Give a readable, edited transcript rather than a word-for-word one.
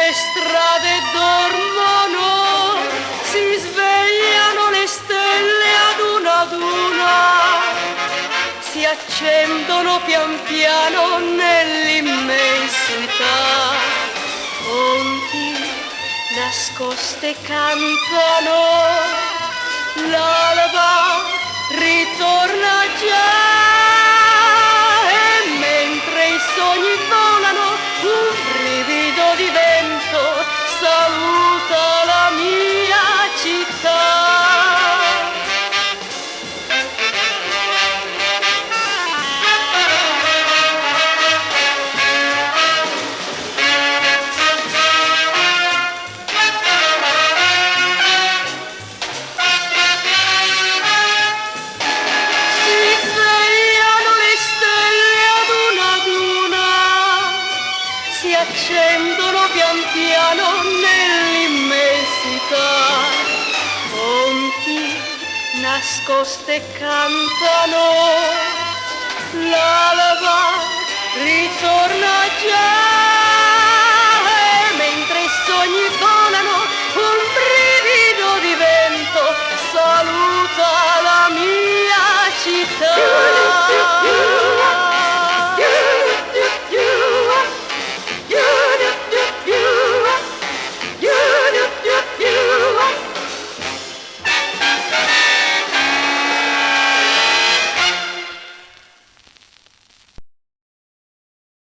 le strade dormono, si svegliano le stelle ad una, si accendono pian piano nell'immensità. Fonti nascoste cantano, l'alba ritorna già, e mentre i sogni volano un brivido di vento saluta la mia città. Si accendono pian piano nell'immensità, fonti nascoste cantano, l'alba ritorna già.